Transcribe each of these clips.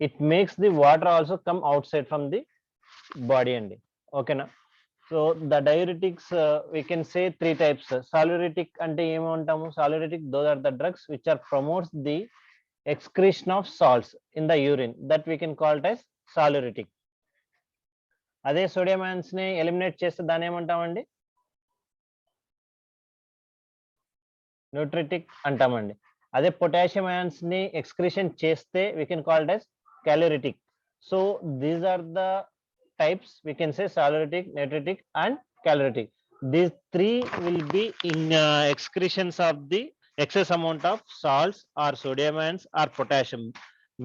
it makes the water also come outside from the body andi. Okay na. So the diuretics we can say three types. Soluretic ante em antamu? Soluretic, those are the drugs which are promotes the excretion of salts in the urine, that we can call it as soluretic. అదే sodium ions ని eliminate చేస్తే దాన్ని ఏమంటామండి? న్యూట్రిటిక్ అంటామండి. అదే potassium ions ని excretion చేస్తే we can call it as caloritic. So these are the types, we can say soluretic, natritic and caloritic. These three will be in excretions of the excess amount of salts or sodium ions or potassium,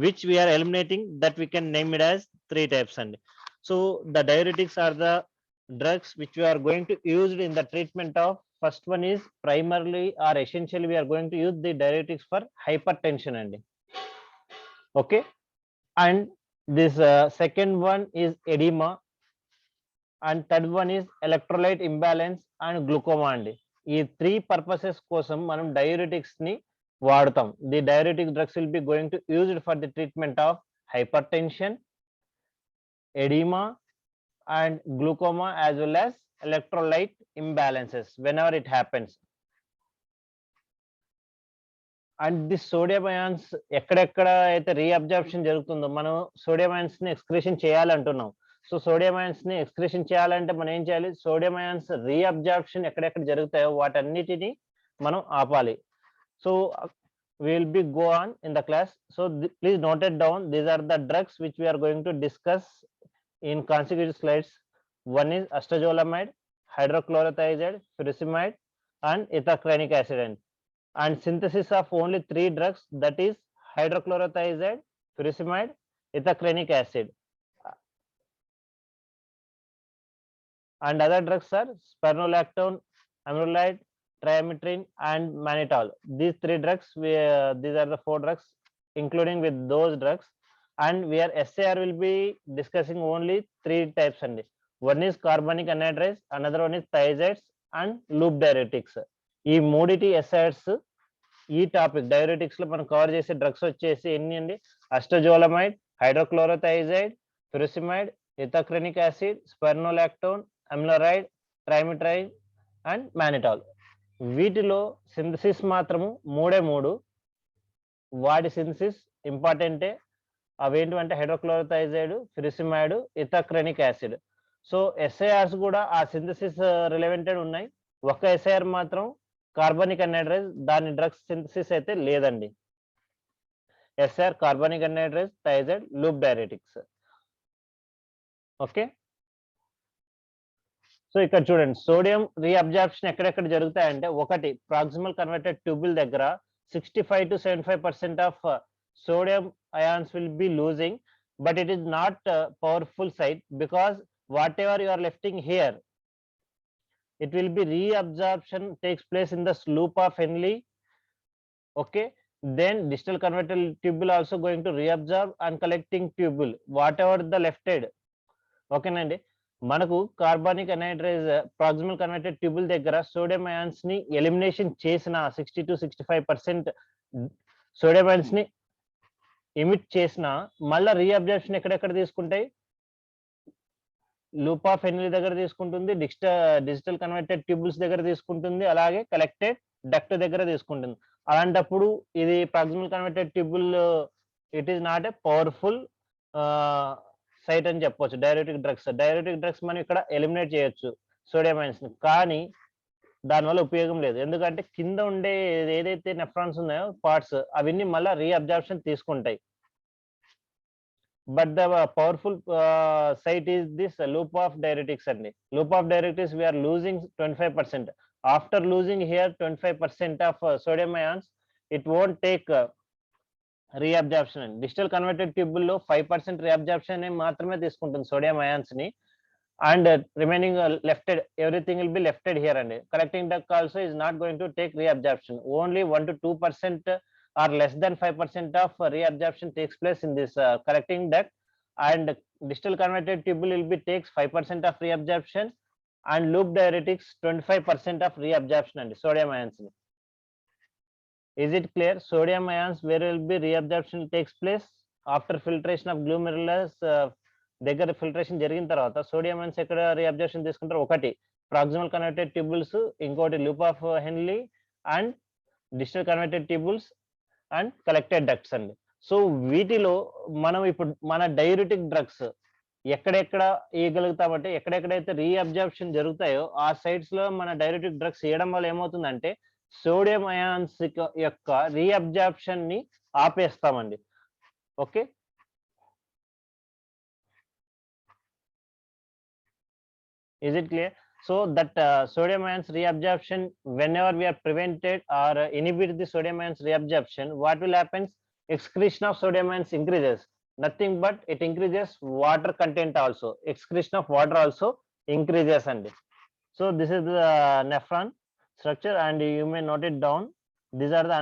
which we are eliminating, that we can name it as three types. And so the diuretics are the drugs which we are going to use in the treatment of, first one is primarily or essentially we are going to use the diuretics for hypertension and okay, and this second one is edema, and third one is electrolyte imbalance and glaucoma అండి. ఈ three purposes కోసం మనం diuretics ని వాడతాం. The diuretic drugs will be going to used for the treatment of hyper tension, oedema and glaucoma, as well as electrolyte imbalances whenever it happens. And the sodium ions ఎక్కడెక్కడ అయితే reabsorption జరుగుతుందో మనం sodium ions ని excretion చేయాలంటున్నాం. So sodium ions ని excretion చేయాలంటే మనం ఏం చేయాలి? సోడియం అయాన్స్ రీఅబ్జార్ప్షన్ ఎక్కడెక్కడ జరుగుతాయో వాటన్నిటిని మనం ఆపాలి. So will be go on in the class. So please note it down. These are the drugs which we're going to discuss in consecutive slides. One is astazolamide, hydrochlorothiazide, furosemide and ethacrynic acid. And synthesis of only three drugs, that is hydrochlorothiazide, furosemide, ethacrynic acid. And other drugs are spironolactone, amyloid, trimetrin and mannitol. These three drugs, these are the four drugs including with those drugs. And where SAR will be discussing only three types and one is carbonic anhydride, another one is thiazides and loop diuretics. ఈ మూడిటి SARs ఈ topic diuretics లో మనం cover చేసే drugs వచ్చేసి ఎన్ని అండి? అస్టజోలమైడ్, హైడ్రోక్లోరోథైజైడ్, ఫ్యూరసిమైడ్, ఎథాక్రినిక్ acid, స్పెర్నోలాక్టోన్, అమిలోరైడ్, ట్రైమిట్రైడ్ and మానిటాల్. వీటిలో synthesis మాత్రము మూడు. వాటి సింథసిస్ ఇంపార్టెంటే. అవేంటివంటే హైడ్రోక్లోరోథైజైడ్, ఫ్యూరసిమైడ్, ఎథాక్రినిక్ యాసిడ్. సో ఎస్ఐఆర్స్ కూడా ఆ సింథసిస్ రిలవెంటెడ్ ఉన్నాయి. ఒక ఎస్ఐఆర్ మాత్రం కార్బనిక్ అన్హైడ్రైజ్, దాని డ్రగ్స్ సింథసిస్ అయితే లేదండి. SIR carbonic anhydrase, thiazide, loop diuretics. Okay, so ఇక్కడ చూడండి సోడియం రీఅబ్జార్ప్షన్ ఎక్కడెక్కడ జరుగుతాయంటే, ఒకటి ప్రాక్సిమల్ కన్వర్టెడ్ ట్యూబుల్ దగ్గర 65 to 75% of sodium ions will be losing, but it is not a powerful site, because whatever you are lifting here, it will be reabsorption takes place in the loop of Henle. Okay, then distal converted tubule also going to reabsorb and collecting tubule whatever the lefted. Okay nandi, మనకు carbonic అనైడ్రైజ్ proximal convoluted tubal దగ్గర sodium ions ని elimination చేసిన 60 to 65% sodium ions ని emit చేసిన మళ్ళీ reabsorption ఎక్కడెక్కడ తీసుకుంటాయి? Loop of henry దగ్గర తీసుకుంటుంది, డిజిటల్ కన్వర్టెడ్ ట్యూబుల్స్ దగ్గర తీసుకుంటుంది, అలాగే కలెక్టెడ్ డక్ట్ దగ్గర తీసుకుంటుంది. అలాంటప్పుడు ఇది proximal convoluted tubule it is not a powerful site అని చెప్పొచ్చు. డయూరెటిక్ డ్రగ్స్ మనం ఇక్కడ ఎలిమినేట్ చేయొచ్చు సోడియం అయాన్స్ ని, కానీ దానివల్ల ఉపయోగం లేదు. ఎందుకంటే కింద ఉండే ఏదైతే నెఫ్రాన్స్ ఉన్నాయో పార్ట్స్ అవన్నీ మళ్ళీ రీఅబ్జార్ప్షన్ తీసుకుంటాయి. But the powerful site is this loop of diuretics అండి. Loop of diuretics we are losing 25%. After losing here 25% of sodium ions, it won't take reabsorption అండి. డిజిటల్ కన్వర్టెడ్ ట్యూబుల్ లో 5% రీఅబ్జార్ప్షన్ మాత్రమే తీసుకుంటుంది sodium ions ని, and remaining lefted, everything will be lefted here, and collecting duct also is not going to take reabsorption. Only 1 to 2% or less than 5% of reabsorption takes place in this collecting duct, and distal converted tubule will be takes 5% of reabsorption, and loop diuretics 25% of reabsorption and sodium ions. Is it clear? Sodium ions where will be reabsorption takes place? After filtration of glomerulus దగ్గర filtration జరిగిన తర్వాత sodium ions ఎక్కడ రీఅబ్జర్ప్షన్ తీసుకుంటారు? ఒకటి proximal converted tubules, ఇంకోటి loop of హెన్లీ and digital converted tubules and collected ducts అండి. So వీటిలో మనం ఇప్పుడు మన డైయూరిటిక్ డ్రగ్స్ ఎక్కడెక్కడ ఇయ్యగలుగుతామంటే ఎక్కడెక్కడైతే రీఅబ్జార్ప్షన్ జరుగుతాయో ఆ సైట్స్ లో మన డైయూరిటిక్ డ్రగ్స్ ఇవ్వడం వల్ల ఏమవుతుందంటే సోడియం అయాన్స్ యొక్క రీఅబ్జార్ప్షన్ ని ఆపేస్తామండి. Okay, is it clear? So that sodium ions reabsorption, whenever we are prevented or inhibit the sodium ions reabsorption, what will happen? Excretion of sodium ions increases. Nothing but it increases water content also. Excretion of water also increases. And so this is the nephron structure, and you may note it down. These are the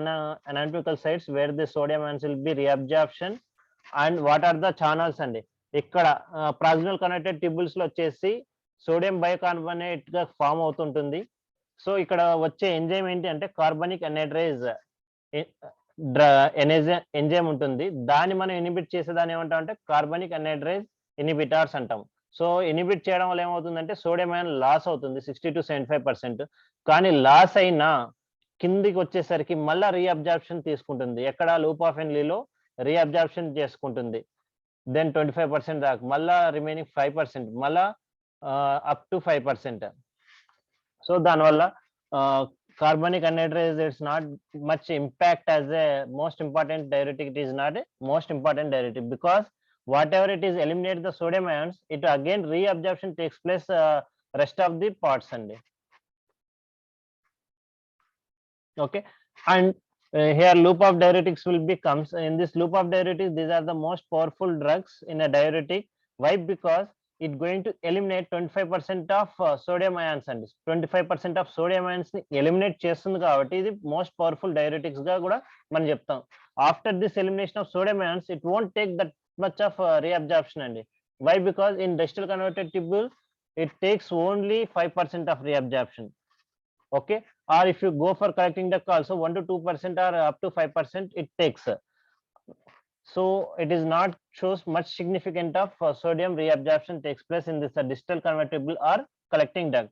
anatomical sites where the sodium ions will be reabsorption. And what are the channels? And ఇక్కడ proximal connected tubules లో వచ్చేసి sodium bicarbonate గా form అవుతుంటుంది. So ఇక్కడ వచ్చే enzyme ఏంటి అంటే carbonic అనైడ్రేజ్ enzyme ఉంటుంది. దాన్ని మనం ఇనిబిట్ చేసేదాన్ని ఏమంటాం అంటే కార్బనిక్ అనైడ్రేజ్ ఇనిబిటార్స్ అంటాం. సో ఇనిబిట్ చేయడం వల్ల ఏమవుతుందంటే సోడియం అయాన్ లాస్ అవుతుంది 60 to 75%. కానీ లాస్ అయినా కిందికి వచ్చేసరికి మళ్ళా రీఅబ్జార్ప్షన్ తీసుకుంటుంది. ఎక్కడ లూప్ ఆఫ్ ఎన్లీలో రీఅబ్జార్ప్షన్ చేసుకుంటుంది. దెన్ 25% దాకా మళ్ళా రిమైనింగ్ 5% మళ్ళా అప్ టు 5%. సో దానివల్ల carbonic anhydride is not much impact as a most important diuretic. It is not a most important diuretic because whatever it is eliminate the sodium ions, it again reabsorption takes place rest of the parts. And okay, and here loop of diuretics will be comes in this loop of diuretics. These are the most powerful drugs in a diuretic. Why? Because it going to eliminate 25% of sodium ions, and 25% of sodium ions ని eliminate చేస్తుంది కాబట్టి ఇది most powerful diuretics గా కూడా మనం చెప్తాం. After this elimination of sodium ions, it won't take that much of reabsorption అండి. Why? Because in digital converted tubule it takes only 5% of reabsorption. Okay, or if you go for collecting duct also 1 to 2% or up to 5% it takes. So it is not shows much significant of sodium reabsorption takes place in this distal convertible or collecting duct.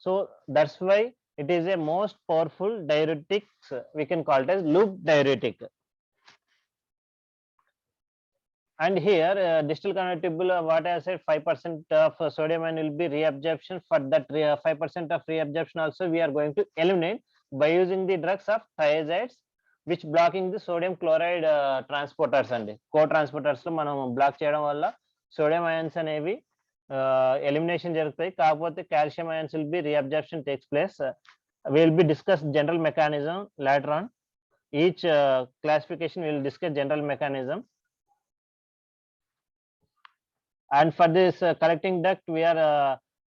So that's why it is a most powerful diuretics. We can call it as loop diuretic. And here distal convertible, what I said, 5% of sodium ion will be reabsorption. For that 5% of reabsorption also we are going to eliminate by using the drugs of thiazides, which blocking the sodium chloride transporters and co-transporters లో మనం black చేయడం వల్ల sodium ions అనేవి elimination జరుగుతాయి. కాకపోతే calcium ions will be reabsorption takes place. Will be discuss general mechanism later on. Each classification will discuss general mechanism. And for this collecting duct we are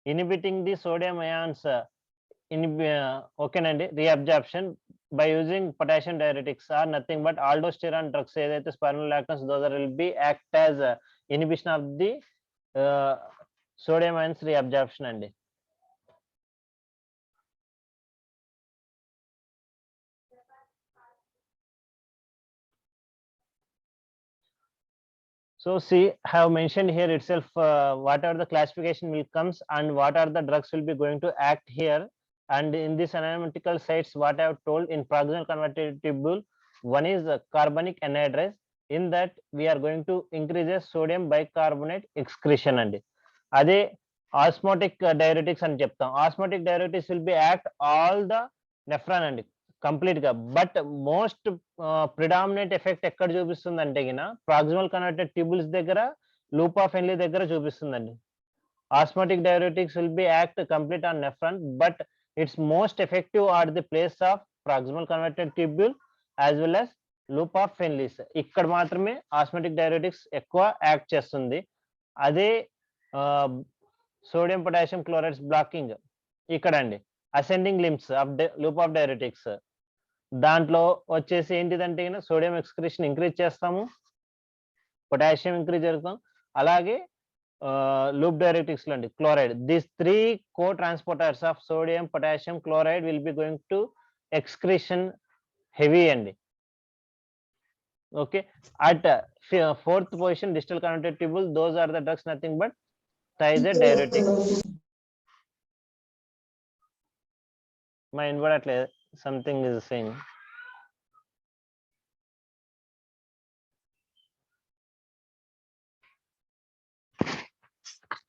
inhibiting the sodium ions okay nandi reabsorption by using potassium diuretics or nothing but aldosterone drugs edaithe spironolactone, those will be act as inhibition of the sodium ions reabsorption andi. So see, I have mentioned here itself whatever the classification will comes and what are the drugs will be going to act here. And in this analytical sites, what I have told in proximal converted tubule, one is carbonic anhydride. In that we are going to increase sodium bicarbonate excretion and ade osmotic diuretics అని చెప్తాం. Osmotic diuretics will be act all the nephron and complete గా. But most predominant effect ఎక్కడ చూపిస్తుంది అంటే గిన proximal connected tubules దగ్గర, loop of Henle దగ్గర చూపిస్తుందండి. Osmotic diuretics will be act complete on nephron, but it's most effective at the place of proximal connected tubule as well as loop of Henle's. ఇక్కడ మాత్రమే osmotic diuretics ఎక్కువ act చేస్తుంది. అదే sodium potassium chlorides blocking ఇక్కడ అండి ascending limbs of loop of diuretics. దాంట్లో వచ్చేసి ఏంటిదంటే సోడియం ఎక్స్క్రీషన్ ఇంక్రీజ్ చేస్తాము, పొటాషియం ఇంక్రీజ్ జరుగుతాం. అలాగే లూప్ డైరెటిక్స్ లో అండి chloride, these 3 co transporters of sodium potassium chloride will be going to excretion heavy అండి. Okay, at fourth position, distal connected tubule, those are the drugs nothing but thiazide diuretics. My inward at something is saying.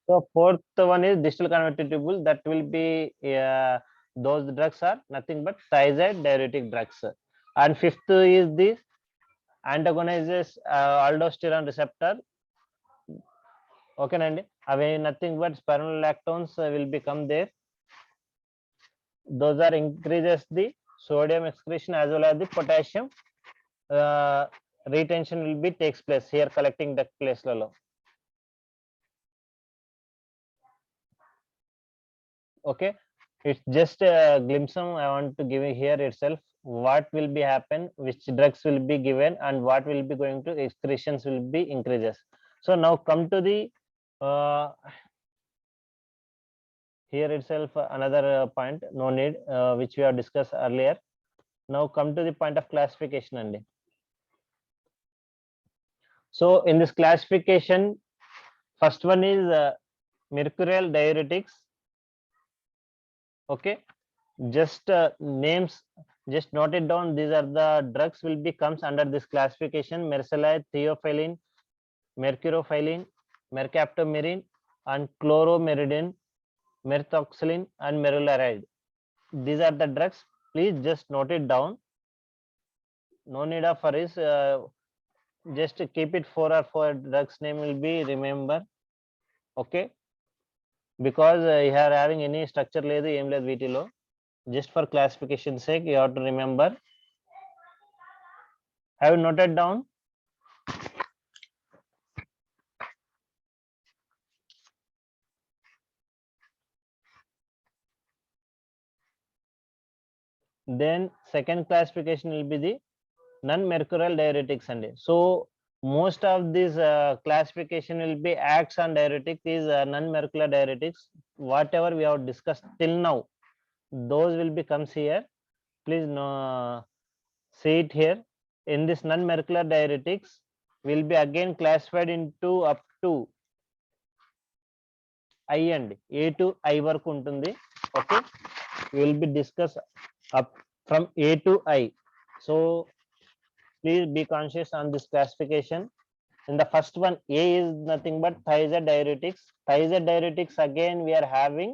So fourth one is distal connected tubule, that will be those drugs are nothing but thiazide diuretic drugs. And fifth is the antagonizes aldosterone receptor. Okay nandi, away nothing but spironolactones will become there. Those are increases the sodium excretion as well as the potassium retention will be takes place here collecting duct place lalo. Okay, it's just a glimpse I want to give you here itself, what will be happen, which drugs will be given, and what will be going to excretions will be increases. So now come to the here itself another point, no need, which we have discussed earlier. Now come to the point of classification only. So in this classification, first one is mercurial diuretics. Okay, just names, just note it down, these are the drugs will be comes under this classification: mercilide, theophylline, mercurophylline, mercaptomerine, and chloromeridine, methoxylin, and meruliride. These are the drugs, please just note it down. No need of hurries, just keep it 4 or 4 drugs name will be remember. Okay, because you are having any structure లేదు ఏం లేదు వీటిలో, just for classification sake you have to remember. Have you noted down? Then second classification will be the non-mercurial diuretics and so most of this classification will be acts on diuretic is non-mercurial diuretics. Whatever we have discussed till now, those will be comes here. Please no, see it here. In this non-mercurial diuretics will be again classified into up to I and A to I వరకు ఉంటుంది. Okay, we will be discuss up from A to I. So please be conscious on this classification. In the first one, A is nothing but thiazide diuretics. Thiazide diuretics again we are having.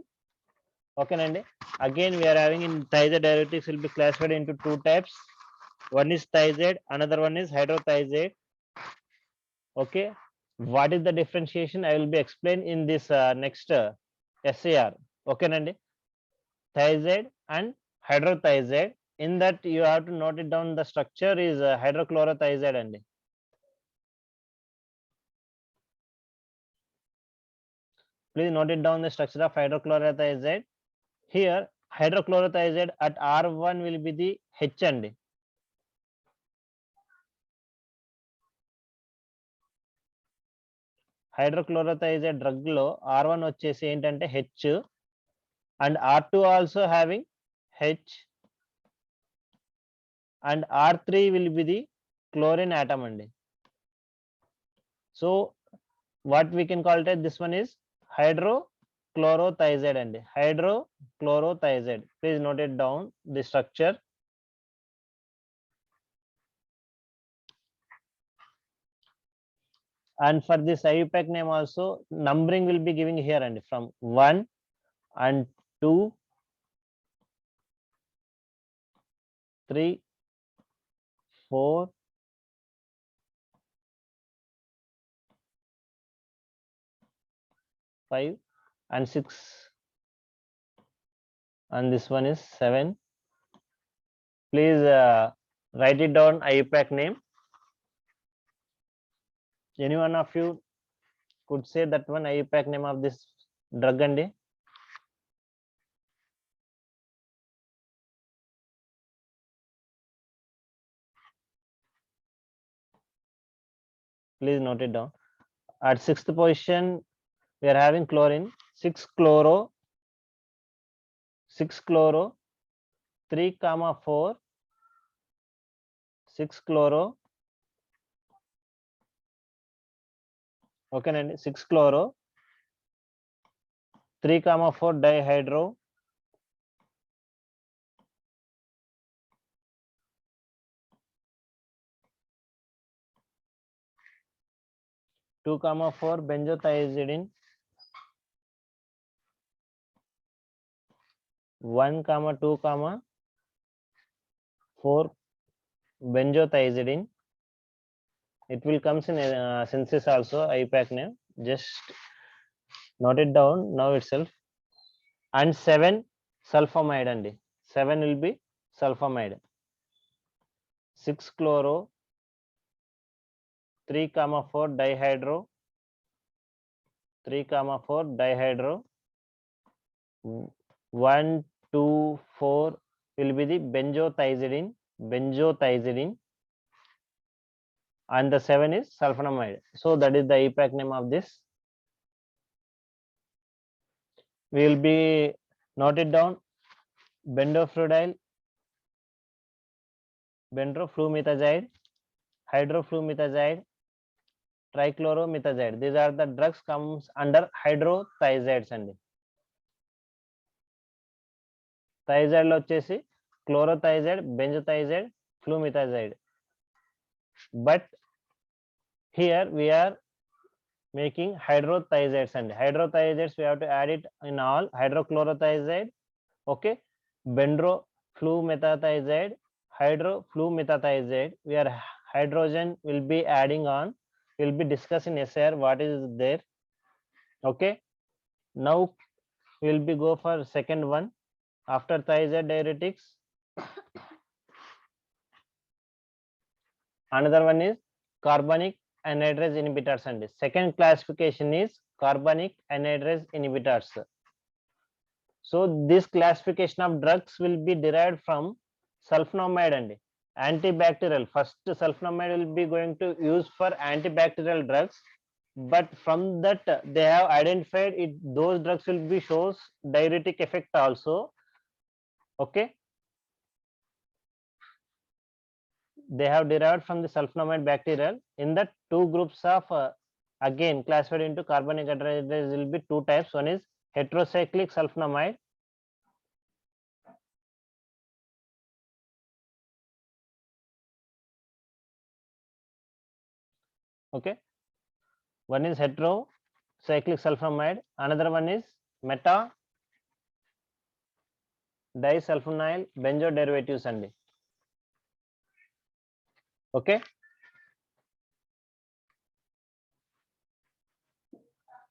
Okay nandi, again we are having in thiazide diuretics will be classified into 2 types. One is thiazide, another one is hydrothiazide. Okay, what is the differentiation I will be explained in this next SAR. Okay nandi, thiazide and hydrothiazide, in that you have to note it down, the structure is hydrochlorothiazide and please note it down, the structure of hydrochlorothiazide. Here hydrochlorothiazide at R1 will be the H and hydrochlorothiazide drug లో R1 వచ్చేసి ఏంటంటే H and R2 also having H and R3 will be the chlorine atom and so what we can call it, this one is hydrochlorothiazide and hydrochlorothiazide. Please note it down, the structure. And for this IUPAC name also, numbering will be giving here and from 1 and 2, 3, 4, 5 and 6, and this one is 7. Please write it down, IUPAC name. Any one of you could say that one IUPAC name of this drug and please note it down. At 6th position we are having chlorine, 6 chloro, 3 comma 4, 6 chloro, ఓకేనండి. 6 chloro, 3,4 dihydro, 2,4 benzothiazidine, 1,2,4 benzothiazidine. It will comes in synthesis also, IPAC name. Just note it down now itself. And 7 sulfamide andi. 7 will be sulfamide. 6 chloro, 3,4 dihydro, 3,4 dihydro, 1, 2, 4 will be the benzothiazidine, and the 7 is sulfonamide. So that is the IPAC name of this. We will be note it down: bendofludidyl, bendroflumetazide, hydroflumetazide, trichlorometazide. These are the drugs comes under hydrothiazides అండి. Thiazide లో వచ్చేసి chlorothiazide, benzothiazide, flumethiazide. But here we are making hydrothiazides and hydrothiazides we have to add it in all. Hydrochlorothiazide, okay, bendroflumetazide, hydroflumetazide. We are hydrogen will be adding on. We'll be discussing SR what is there. Okay, now we'll be go for second one. After thiazide diuretics, another one is carbonic anhydrase inhibitors and second classification is carbonic anhydrase inhibitors. So this classification of drugs will be derived from sulfonamide and antibacterial. First sulfonamide will be going to use for antibacterial drugs, but from that they have identified it, those drugs will be shows diuretic effect also. Okay, they have derived from the sulfonamide bacterial. In that two groups of again classified into carbonic anhydrase, there will be two types. One is heterocyclic sulfonamide, okay, one is heterocyclic sulfonamide, another one is meta disulfonyl benzoderivatives and okay.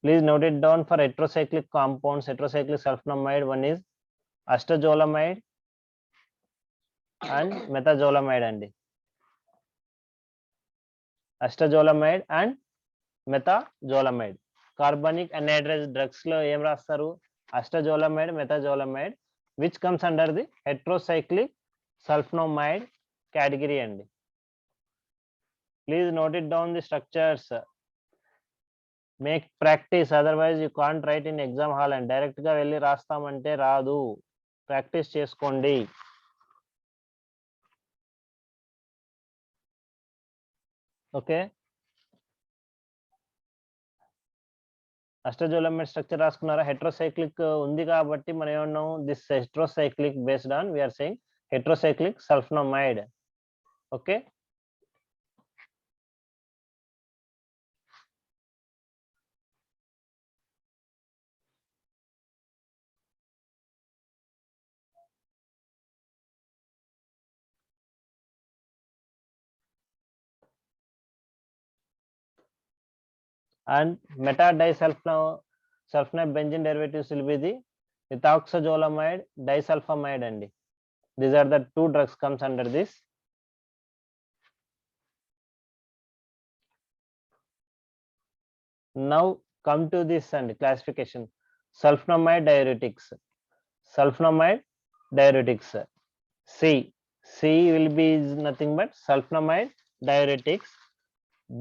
Please note it down for heterocyclic compounds, heterocyclic sulfonamide. One is astazolamide and methazolamide and astazolamide and methazolamide. Carbonic anhydrase drugs lo em rastaru astazolamide, methazolamide, which comes under the heterocyclic sulfonamide category and please note it down the structures. Make practice, otherwise you can't write in exam hall and direct గా వెళ్ళి రాస్తామంటే రాదు. Practice చేసుకోండి. Okay, acetazolamide structure రాసుకున్నారా? Heterocyclic ఉంది కాబట్టి మనం ఏమన్నాం, this heterocyclic based on we are saying heterocyclic sulphonamide. Okay, and metadisulfonide benzene derivatives will be the ethoxazolamide disulfamide and these are the two drugs comes under this. Now come to this and classification. Sulfonamide diuretics, sulfonamide diuretics, C will be is nothing but sulfonamide diuretics.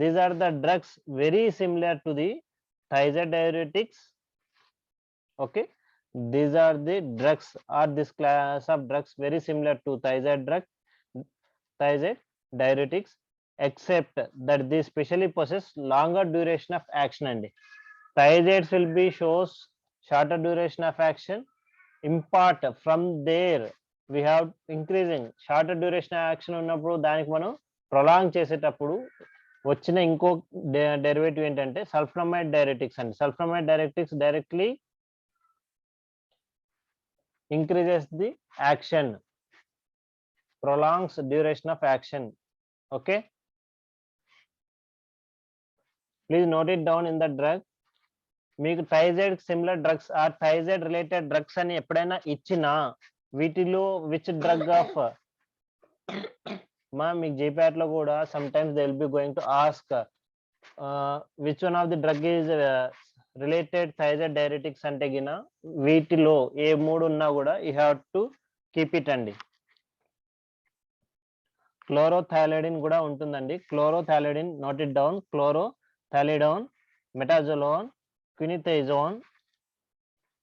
These are the drugs very similar to the thiazide diuretics. Okay, these are the drugs or this class of drugs very similar to thiazide diuretics, except that they specially possess longer duration of action and thiazides will be shows shorter duration of action. In part from there we have increasing shorter duration of action ఉన్నప్పుడు దానికి మనం prolong చేసేటప్పుడు వచ్చిన ఇంకో derivative ఏంటంటే sulphonamide diuretics అండి. Sulphonamide diuretics directly increases the action, prolongs duration of action. Okay, please note it down in the drug. మీకు thiazide similar drugs or thiazide related drugs అని ఎప్పుడైనా ఇచ్చినా వీటిలో విచ్ డ్రగ్ ఆఫ్ మా మీకు GPAT లో కూడా sometimes they will be going to ask which one of the drug is related thiazide diuretics అంటే గిన వీటిలో ఏ మూడు ఉన్నా కూడా you have to keep it అండి. క్లోరోథాలిడిన్ కూడా ఉంటుందండి. Chlorthalidone note it down. Chlorthalidone, metolazone, quinethazone,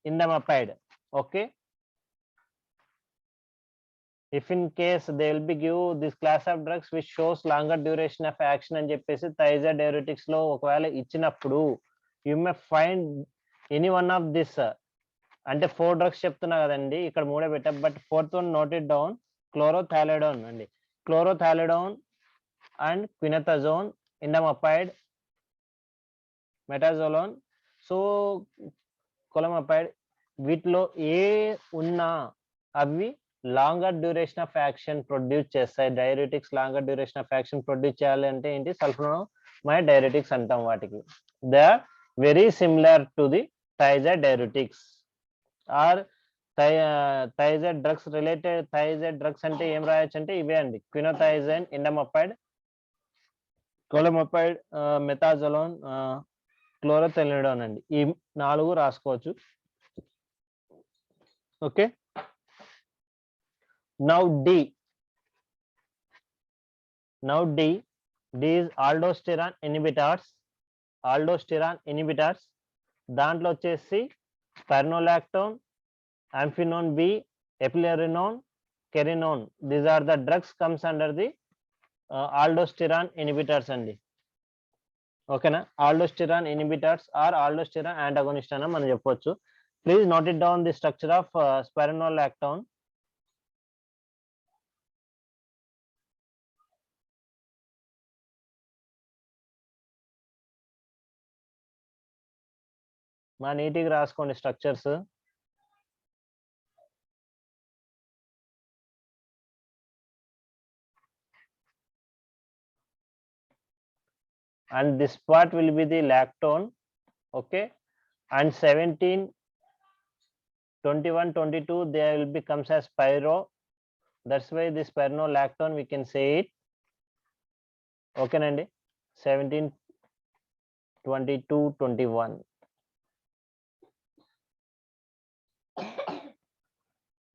indapamide. Okay, if in case they will be give this class of drugs which shows longer duration of action అని చెప్పేసి థైజైడ్ diuretics లో ఒకవేళ ఇచ్చినప్పుడు you may find any one of this అంటే 4 drugs చెప్తున్నా కదండి, ఇక్కడ మూడే పెట్టా, but fourth one note it down. Chlorthalidone అండి. క్లోరోథాలిడోన్ అండ్ క్వినథజోన్, ఇండమపైడ్, మెటాజోలోన్, సో కొలమపైడ్, వీటిలో ఏ ఉన్నా అవి longer duration of action produce చేస్తాయి. Diuretics longer duration of action produce చేయాలి అంటే ఏంటి, సల్ఫనమైడ్ డైరెటిక్స్ అంటాం వాటికి. They are very similar to the thiazide diuretics or thiazide drugs. Related thiazide drugs అంటే ఏం రాయొచ్చు అంటే ఇవే అండి, క్వినోథైజైన్, ఇండమపైడ్, కొలమపైడ్, మెతాజోలోన్, క్లోరోథెలిడోన్ అండి. ఈ 4 రాసుకోవచ్చు. Okay, now D is aldosterone inhibitors. దాంట్లో వచ్చేసి spironolactone, amphenone B, eplerenone, canrenone, these are the drugs comes under the aldosterone inhibitors అండి. ఓకేనా, aldosterone inhibitors or aldosterone antagonist అని మనం చెప్పొచ్చు. Please note it down the structure of spironolactone. మా నీటికి రాసుకోండి structures. And this part will be the lactone. Okay, and 17, 21, 22 they will be comes as pyro. That's why this spironolactone we can say it. Okay nandi, 17, 22, 21.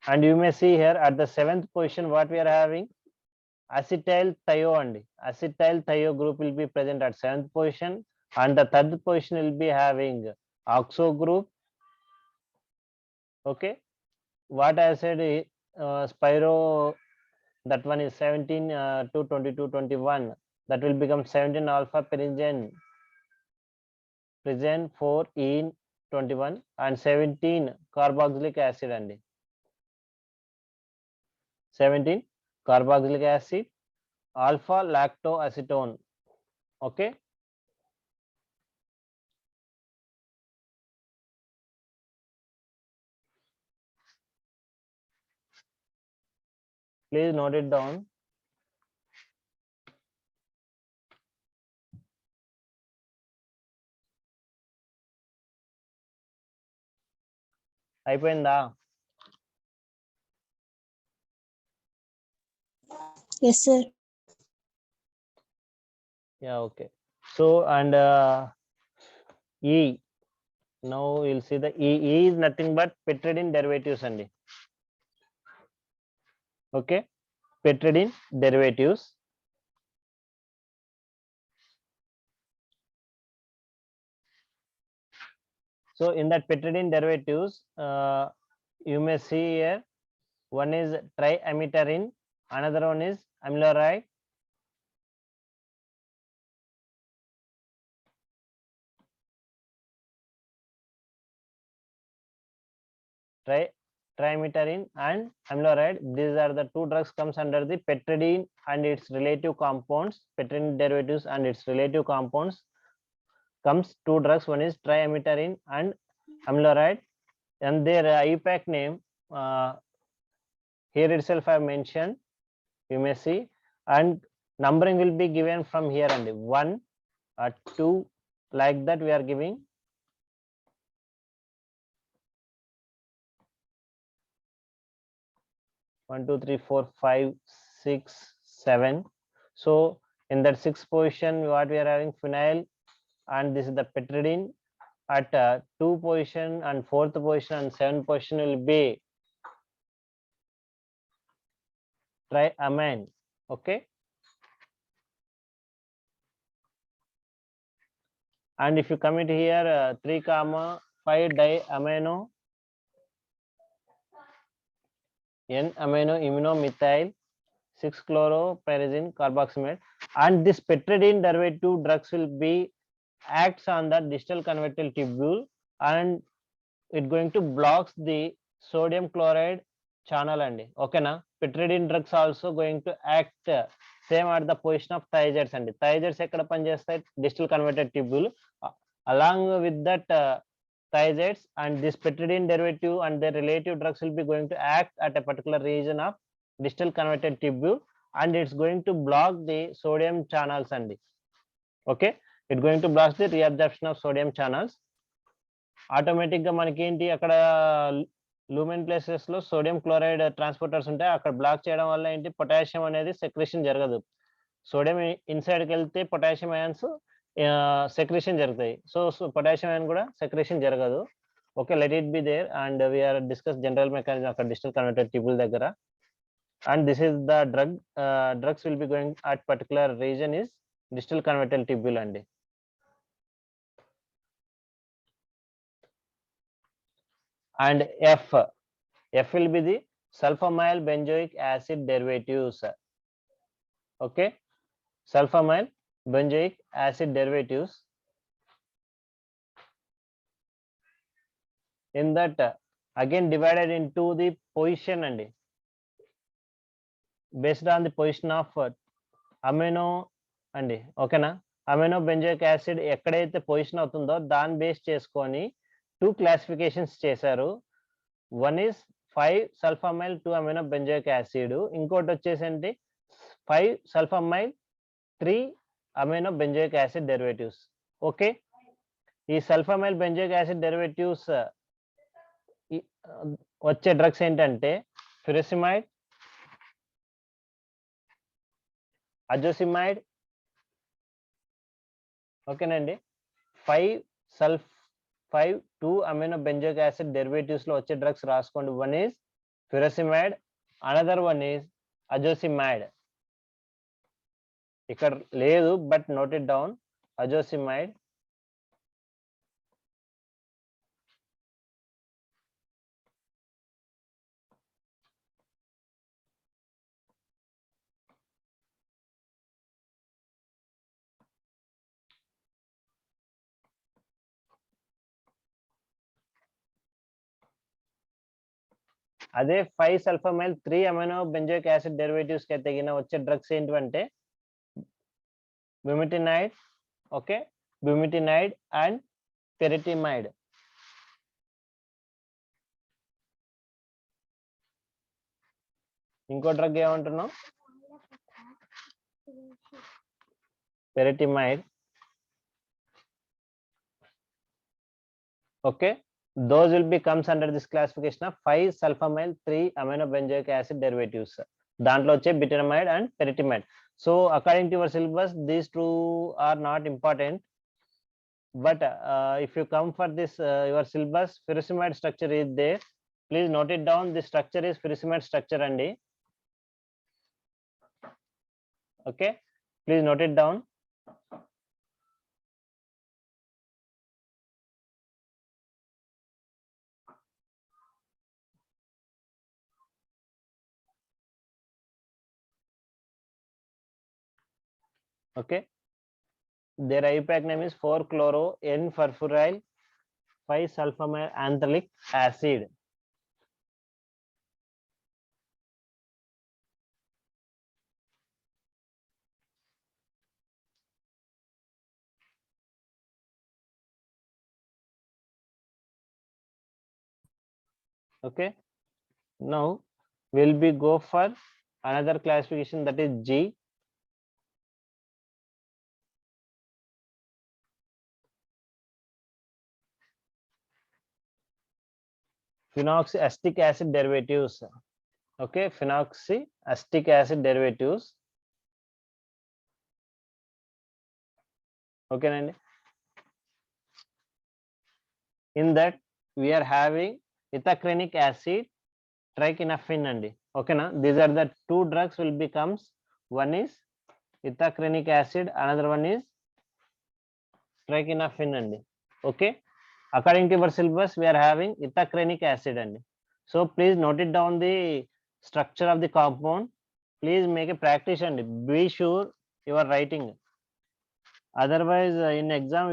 And you may see here at the 7th position what we are having, acetyl thio andi. Acetyl thio group will be present at 7th position, and the 3rd position will be having oxo group. Okay, what I said spiro, that one is 17 to 22, 21, that will become 17 alpha pyrazine 4 in 21 and 17 carboxylic acid andi. 17 carboxylic acid, alpha lactoacetone. Okay, please note it down. అయిపోయిందా? Yes, sir. Yeah, okay. So, and E, now you'll see the E is nothing but petridine derivatives andi. Okay, petridine derivatives. So in that petridine derivatives, you may see here one is triamiterine, another one is amiloride, trimetazine and amiloride. These are the two drugs comes under the petridine and its relative compounds. Petridine derivatives and its relative compounds comes two drugs. One is trimetazine and amiloride, and their IUPAC name here itself I have mentioned. You may see, and numbering will be given from here and 1 or 2 like that we are giving. 1 2 3 4 5 6 7. So in that 6th position what we are having phenyl, and this is the petridine. At 2 position and 4th position and 7th position will be triamine. Okay, and if you commit here 3 comma 5 diamino n-amino iminomethyl 6-chloropyrazine carboxamide, and this petridine derivative drugs will be acts on the distal convertible tubule, and it going to blocks the sodium chloride channel andi. Okay na, petridine drugs also going to act same at the position of thiazides andi. Thiazides ekkada pani chestayi? Distal converted tubule. Along with that thiazides and this petridine derivative and their relative drugs will be going to act at a particular region of distal converted tubule, and it's going to block the sodium channels andi. Okay, it's going to block the reabsorption of sodium channels. Automatic గా మనకి ఏంటి అక్కడ lumen places లో sodium chloride transporters ఉంటాయి, అక్కడ black చేయడం వల్ల ఏంటి పొటాషియం అనేది సెక్రేషన్ జరగదు. సోడియం ఇన్సైడ్కి వెళ్తే పొటాషియం అయాన్స్ సెక్రేషన్ జరుగుతాయి. సో పొటాషియం అయాన్ కూడా సెక్రేషన్ జరగదు. Okay, let it be there and we're discuss general mechanism అక్కడ డిజిటల్ కన్వర్టర్ ట్యూబుల్ దగ్గర. And this is the drugs will be going at particular reason is distal convoluted tubule అండి. And F will be the sulfamyl benzoic acid derivatives. Okay, sulfamyl benzoic acid derivatives. In that again divided into the position and based on the position of amino and okay na, amino benzoic acid ekkadaithe position avutundo dan base cheskoni two classifications చేశారు. One is 5 సల్ఫామైల్ 2 amino benzoic acid, ఇంకోటి వచ్చేసి 5 sulphamyl 3 amino benzoic acid derivatives. Okay, ఈ సల్ఫామైల్ benzoic acid derivatives వచ్చే drugs ఏంటంటే ఫ్యూరసిమైడ్, అజోసిమైడ్. ఓకేనండి, 5 2 amino benzoic acid derivatives లో వచ్చే drugs రాసుకోండి. One is furosemide, another one is azosemide. ఇక్కడ లేదు but note it down, azosemide. అదే 5 sulphamyl 3 amino benzoic acid derivatives కి తగిన వచ్చే డ్రగ్స్ ఏంటంటే బ్యూమిటినైడ్, ఓకే, బ్యూమిటినైడ్ అండ్ పెరిటిమైడ్. ఇంకో డ్రగ్ ఏమంటున్నాం? Piretanide. Okay, those will be comes under this classification of 5 sulfamyl 3 amino benzoic acid derivatives. దాంట్లో వచ్చే bumetanide and piretanide. So according to your syllabus these two are not important, but if you come for this your syllabus furosemide structure is there. Please note it down, this structure is furosemide structure అండి. Okay, please note it down. Okay, their IUPAC name is 4-chloro N-furfuryl 5 sulfamyl anthracic acid. Okay, now will be go for another classification, that is G. Phenoxyastic acid derivatives. Okay, phenoxyastic acid derivatives. Okay, and in that we are having ethacrenic acid, trichinafin andi. Okay na, these are the two drugs will becomes, one is ethacrenic acid, another one is trichinafin andi. Okay, according to our syllabus we are having ethacrenic acid andi. So please note it down the structure of the compound. Please make a practice and be sure you are writing. Otherwise in exam we